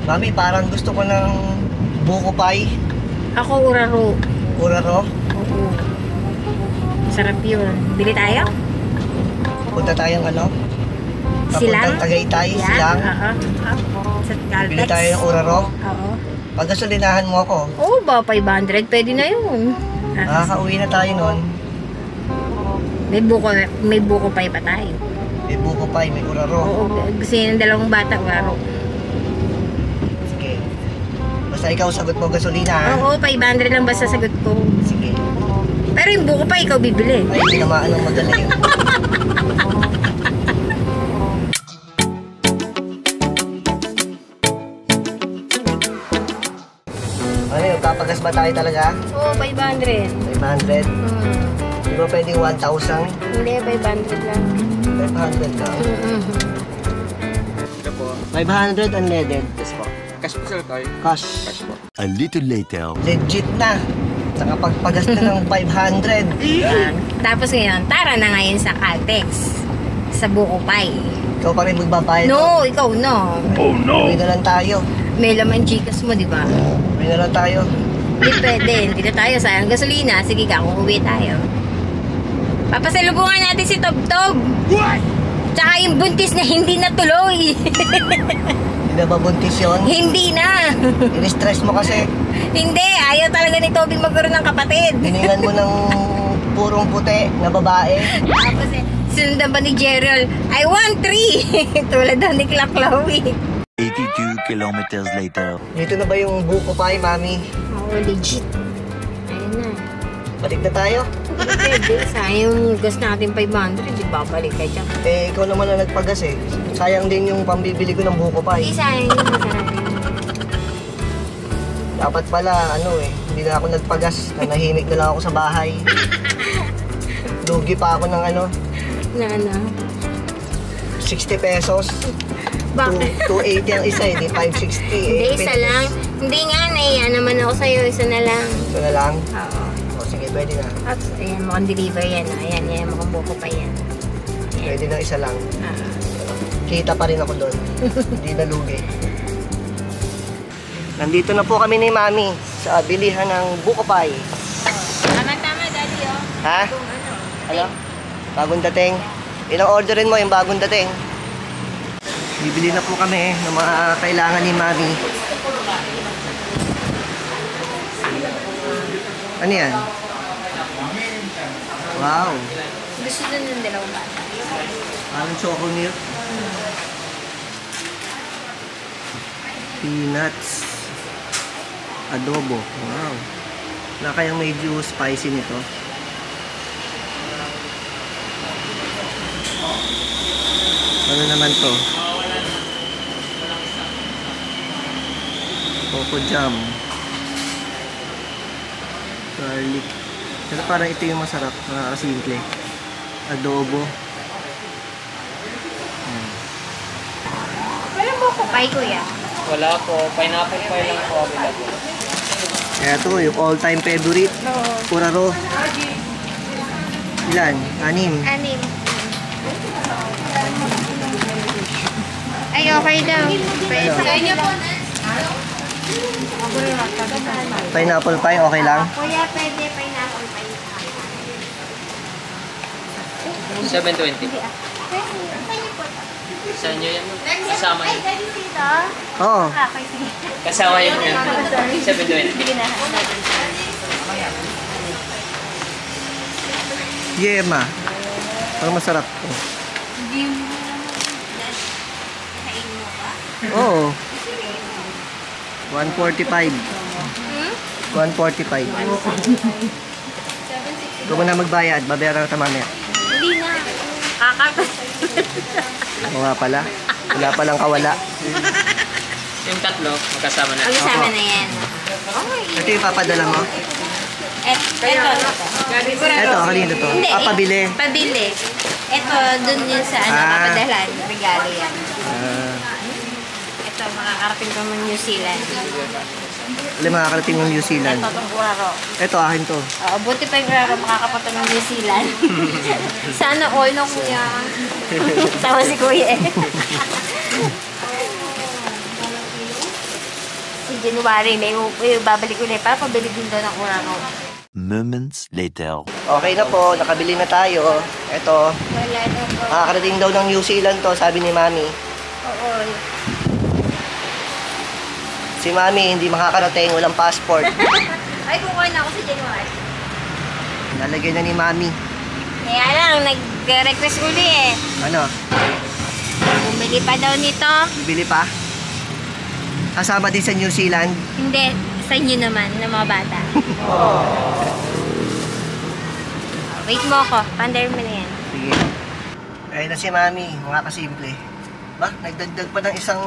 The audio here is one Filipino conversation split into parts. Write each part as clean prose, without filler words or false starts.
Mami, parang gusto ko ng buko pie. Ako, uraro. Uraro? Oo. Sarap yun. Bili tayo? Punta tayong ano? Silang? Papuntang Tagaytay, Yeah. Silang. Sa Caltex. Bili tayo ng uraro. Oo. Pagkasulinahan mo ako. Oo ba? 500? Pwede na yun. Nakakauwi na tayo nun. May buko pa iba tayo. May buko pie, may uraro. Oo. Gusto yun ng dalawang bata, uraro. Sige. Basta ikaw sagot mo gasolina, ha? Oo, 500 lang basta sagot ko. Sige. Pero yung buko pa, ikaw bibili. Ay, tinamaan ng magaling. Ano yun, papagas ba tayo talaga? Oo, 500. 500? Di ba pwedeng 1,000? Hindi, 500 lang. 500 lang. Ito po. 500 unleaded. Yes po. Cash po sir tayo. Cash. Cash po. A little later. Legit na. Nakapagpagas na ng 500. Tapos ngayon, tara na ngayon sa Caltex. Sa buko pie. Ikaw pa rin magbabayad. No, ikaw no. Oh no! Uwi na lang tayo. May laman Gcash mo, di ba? Uwi na lang tayo. Hindi pwede. Hindi na tayo. Sayang gasolina. Sige ka, kung uwi tayo. Papasalubungan natin si Tob Tob. What? Tsaka yung buntis na hindi natuloy. Hindi na ba buntis yun? Hindi na. In-stress mo kasi. Hindi. Ayaw talaga ni Toby magkaroon ng kapatid. Hiningan mo ng purong puti na babae. Tapos sundan pa ni Gerald, I want 3. Tulad daw ni Klaklawi. 82 kilometers later. Dito na ba yung buko pie, mami? Oo, legit. Ayun na. Balik na tayo. Pwede. Sayang gas natin 500. Di ba balik ka dyan? Eh, ikaw naman ang nagpagas eh. Sayang din yung pambibili ko ng buko pie. Hindi sayang yun. Masarap yun. Dapat pala, hindi na ako nagpagas. Nanahimik na lang ako sa bahay. Lugi pa ako ng Na ano? 60 pesos. Bakit? 280 ang isa eh, di 560 eh. Hindi, isa lang. Hindi nga, naiya naman ako sa'yo. Isa na lang. Ito na lang? Oo. O sige, pwede na. At ayan, mukhang deliver yan. Ayan, mukhang buko pa yan. Pwede na isa lang. Oo. Kita pa rin ako doon. Hindi na lugi. Nandito na po kami ni Mami sa bilihan ng buko pie. Tama-tama, Daddy, oh. Ha? Kung Ano? Bagong dating. Ilang orderin mo yung bagong dating? Bibili na po kami ng mga kailangan ni Mami. Ano yan? Wow. Gusto din ng dalawang bata. Parang choco milk. Peanuts. Adobo. Wow. Wala kayang medyo spicy nito. Ano naman to? Coco jam. Garlic. Pero parang ito yung masarap. Nakakasimple. Adobo. Walang buko pie, kuya. Wala po. Pineapple pie lang po available. Kaya to, yung all-time favorite. Uraro. Ilan? 6. 6. Ay, okay daw. Sa inyo po. Pineapple pie, okay lang? Kuya, pwede pineapple pie. 720. Sa inyo yan. Kasama yun. Oo. Kasama yun yan. 720. Yema. Parang masarap to. Oo. 145. 145. Ikaw mo na magbayad. Babayaran ka mamaya. Hindi na. Kakata. Oo nga pala. Wala palang kawala. Yung tatlo, magkasama na. Mag-isama na yan. Ito yung papadala mo? Ito. Ito, kanino to? Hindi. Pabili. Pabili. Ito, dun yun sa papadalan. Regalo yan. Ito, makakarating ka ng New Zealand. Alam, makakarating ng New Zealand. Ito, itong uraro. Ito, akin to. Oo, buti pa yung uraro makakapunta ng New Zealand. Sana all no, kuya. Sama si kuya eh. January, may babalik ulit para pabili din daw ng urano. Moments later. Okay na po, nakabili na tayo. Ito, Wala na po. makakarating daw ng New Zealand to, sabi ni Mami. Oo. Si Mami hindi makakarating, walang passport. Ay, kukuha na ako sa January. Lalagyan na ni Mami. Kaya lang, nag-request uli eh. Ano, Bumili pa daw nito. bibili pa? Kasama din sa New Zealand. Hindi, sa inyo naman, ng mga bata. Wait mo ako, pandar mo na yan. Sige. Ayun na si Mami, mga kasimple. Ba, nagdagdag pa ng isang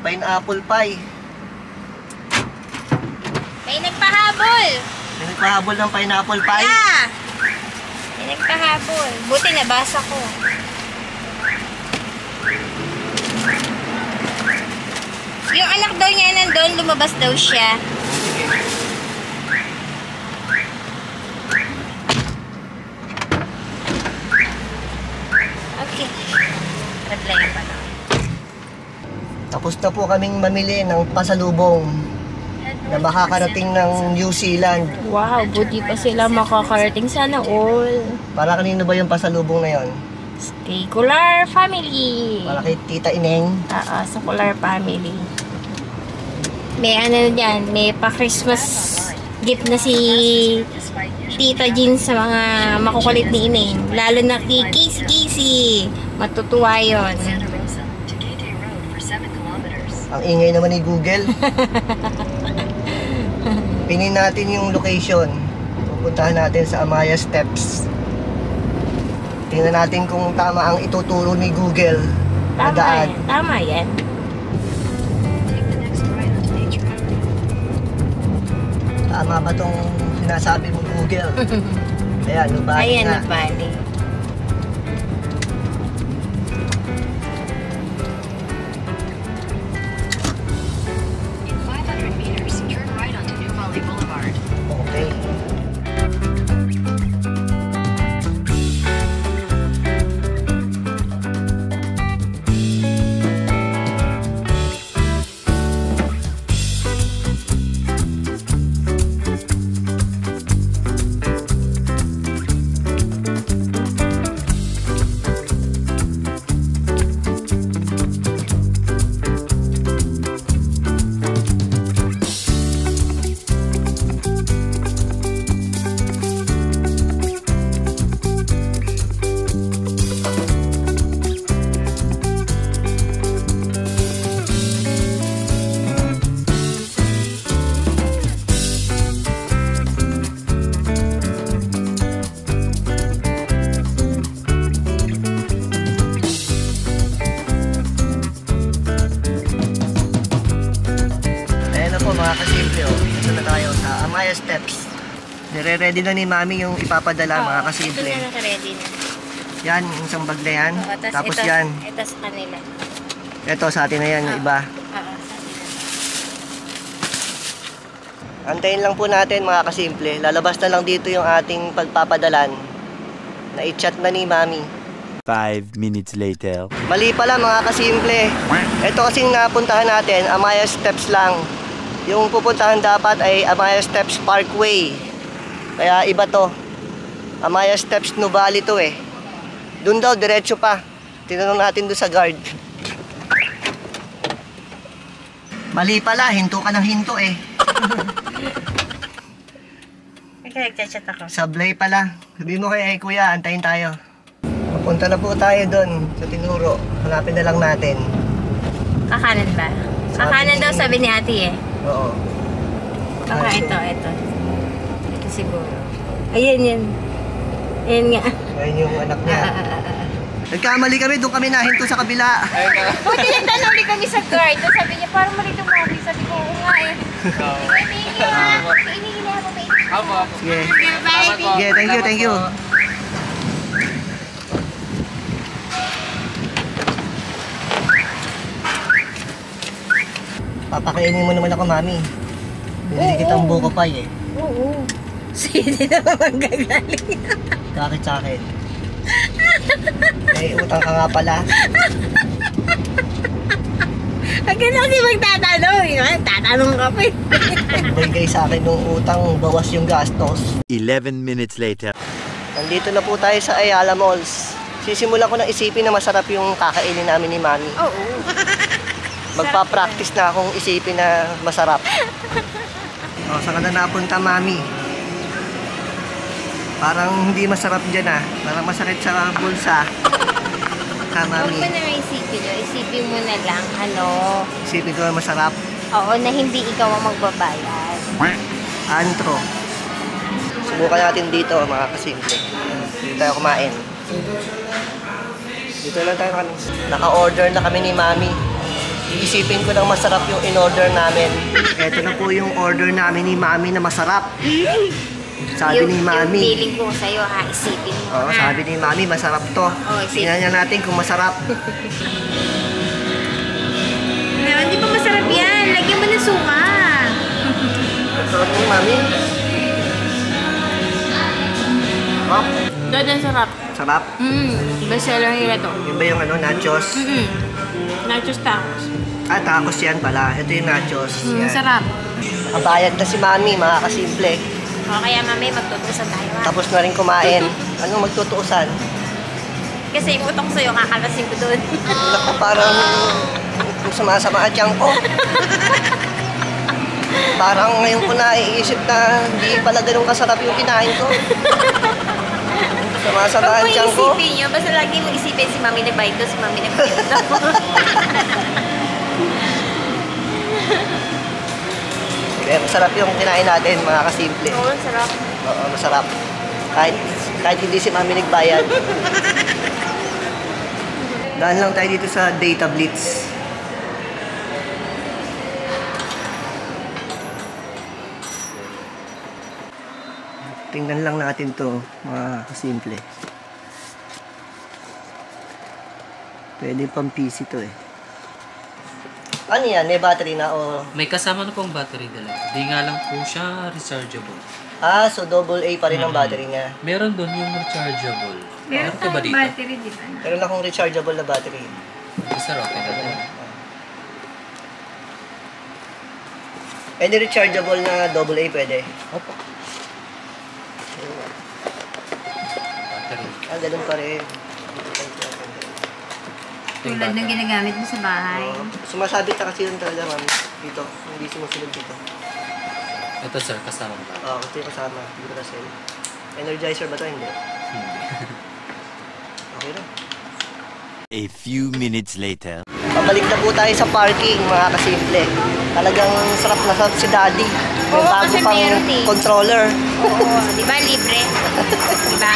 pineapple pie. May nagpahabol! May nagpahabol ng pineapple pie. Yeah! May nagpahabol. Buti nabasa ko. Yung anak daw niya nandun, lumabas daw siya. Okay. Reply pa na. Tapos na po kaming mamili ng pasalubong na makakarating ng New Zealand. Wow, buti pa sila makakarating. Sana all. Para kanino ba yung pasalubong na yon? Kay Kular Family. Para kay Tita Ineng. Sa Kular Family. May ano dyan, may pa-Christmas gift na si Tita Jean sa mga makukulit ni Ineng. Lalo na kay Casey. Matutuwa yun. Ang ingay naman ni Google. Pinin natin yung location. Pupuntahan natin sa Amaya Steps. Tingnan natin kung tama ang ituturo ni Google na daan. Tama yan. Tama ba tong sinasabi mo, Google? Ayan, nubali Ayan na. na bali. In 500 meters, turn right onto New Valley Boulevard. Okay. Mga kasimple, dito na tayo sa Amaya Steps. Nire-ready na ni Mami yung ipapadala, mga kasimple. Ito na naka-ready na. Yan, yung isang bag na yan. Oo, Tapos ito, yan, Ito sa kanila. ito sa atin na yan, yung iba. Oo, sa kanila. Antayin lang po natin, mga kasimple. Lalabas na lang dito yung ating pagpapadalan. Na-i-chat na ni Mami. 5 minutes later. Mali pala, mga kasimple. Ito kasing napuntahan natin, Amaya Steps lang. Yung pupuntahan dapat ay Amaya Steps Parkway. Kaya iba to. Amaya Steps Nuvali to eh. Doon daw, diretso pa. Tinanong natin doon sa guard. Mali pala, hinto ka ng hinto eh. Nagchat ako. Sablay pala. Sabihin mo kay kuya, antayin tayo. Papunta na po tayo doon sa tinuro. Hanapin na lang natin. Kakanan ba? Kakanan daw sabi ni ate eh. Oo. Baka ito. Ito siguro. Ayan yan. Ayan nga. Ayan yung anak niya. Nagkamali kami, doon kami nahinto sa kabila. Buti nagtanong ulit kami sa guard. Tapos sabi niya, parang malito mo. Sabi ko, oo nga eh. Thank you ha. Kainigin na ako. Apo. Sige. Bye. Sige, thank you. Papakainin mo naman ako, Mami. Binili kitang buko pie eh. Oo. Sige naman gagaling. Bakit sa akin? Eh, utang ka nga pala. Huwag ka na kasi magtatanong. Tatanong Anong kape? Bigay sa akin ng utang, bawas yung gastos. 11 minutes later. Nandito na po tayo sa Ayala Malls. Sisimulan ko na isipin na masarap yung kakainin namin ni Mami. Oo. Magpa-practice na akong isipin na masarap. O, saan ka na napunta, Mami? Parang hindi masarap dyan ah. Parang masakit sa bulsa. Ha, Huwag Mami? mo na isipin yun. Isipin mo na lang, Isipin ko na masarap. oo, na hindi ikaw ang magbabayad. Antro. Subukan natin dito, mga kasimple. Dito tayo kumain. Dito lang tayo kanina. Naka-order na kami ni Mami. Iisipin ko lang masarap yung in-order namin. Ito na po yung order namin ni Mami na masarap. Sabi ni Mami. Yung feeling ko sa'yo, ha? Isipin mo, Oo, sabi ni Mami, masarap to. isipin. Tingnan niya natin kung masarap. No, hindi pa masarap yan. Lagyan mo ng suka. Masarap ni Mami. Sarap. Dad, ang sarap. Sarap. Bestseller nila to. Yun ba yung ano, nachos? Nachos tacos. Tacos yan pala. Ito yung nachos. Yan. Sarap. Kabayad na si Mami, mga kasimple. O, kaya mami, magtutusan tayo, ha? Tapos na rin kumain. Anong magtutuusan? Kasi yung utok ko sa'yo, kakalasin ko doon. Naku, parang sumasama ang tiyan ko. Parang ngayon ko naiisip na hindi pala ganun kasarap yung kinain ko. Sumasama Huwag ang mo tiyan ko. isipin yun. Basta lagi mo isipin si mami nagbayad to, si mami nagbayad to. Kaya masarap yung kinain natin, mga kasimple. Oo, sarap. Oo, masarap. Kahit hindi si Mami nagbayad. Daan lang tayo dito sa Data Blitz. Tingnan lang natin to, mga kasimple. Pwede pang PC to eh. Ano yan? May battery na o... May kasama na pong battery dalawa. Di nga lang po siya rechargeable. So double A pa rin ang battery niya. Meron doon yung rechargeable. Meron ka ba dito? battery, di ba? Meron akong rechargeable na battery. Isa rocket na doon. Any rechargeable na double A pwede? Opo. Battery. Ganun pa rin. Tulad ng ginagamit mo sa bahay. Sumasabit na kasi yun talaga, ma'am. Dito. Hindi sumusunod dito. Ito sir, kasama ba? Ito yung kasama. Dito kasi. Energizer ba ito? Hindi. Okay na. A few minutes later. Pabalik na po tayo sa parking, mga kasimple. Talagang sarap na sarap si Daddy. May Oo, bago kasi pang meron eh. controller. Oo, di ba? Libre. Di ba?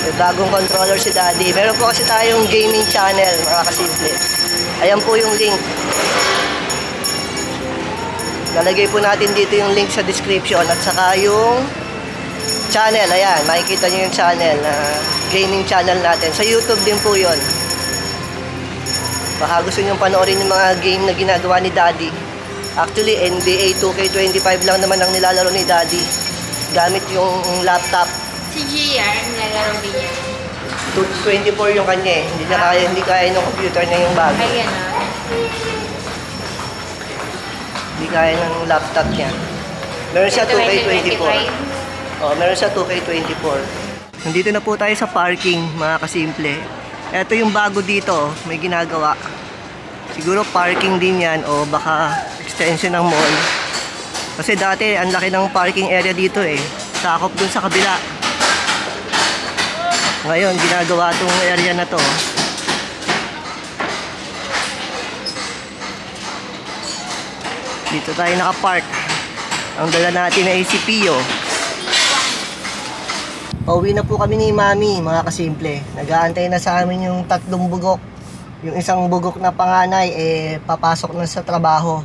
May bagong controller si Daddy. Meron po kasi tayong gaming channel, mga kasimple. Ayan po yung link. Lalagay po natin dito yung link sa description at saka yung channel. Ayan, makikita nyo yung channel, gaming channel natin. Sa YouTube din po yun. Baka gusto nyo panoorin yung mga game na ginagawa ni Daddy. Actually, NBA 2K25 lang naman ang nilalaro ni Daddy. Gamit yung laptop. Si GR, nilalaro din niya. 24 yung kanya eh. Hindi kaya ng computer niya yung bago. Ay, gano'n. Hindi kaya ng laptop niya. Meron siya 2K24. Meron siya 2K24. Nandito na po tayo sa parking, mga kasimple. Ito yung bago dito, may ginagawa. Siguro parking din yan o baka extension ng mall. Kasi dati, ang laki ng parking area dito eh. Sakop dun sa kabila. Ngayon, ginagawa tong area na to. Dito tayo nakapark. Ang dala natin ay si Pio. Pauwi na po kami ni Mami, mga kasimple. Nag-aantay na sa amin yung 3 bugok. Yung isang bugok na panganay, papasok na sa trabaho.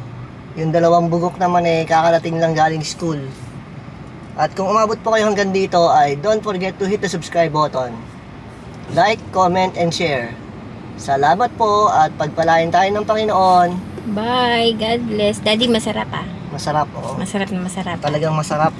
Yung 2 bugok naman, kakarating lang galing school. At kung umabot po kayo hanggang dito, ay don't forget to hit the subscribe button. Like, comment, and share. Salamat po at pagpalain tayo ng Panginoon. Bye. God bless. Daddy, masarap ah. Masarap, oo. Masarap na masarap. Talagang masarap.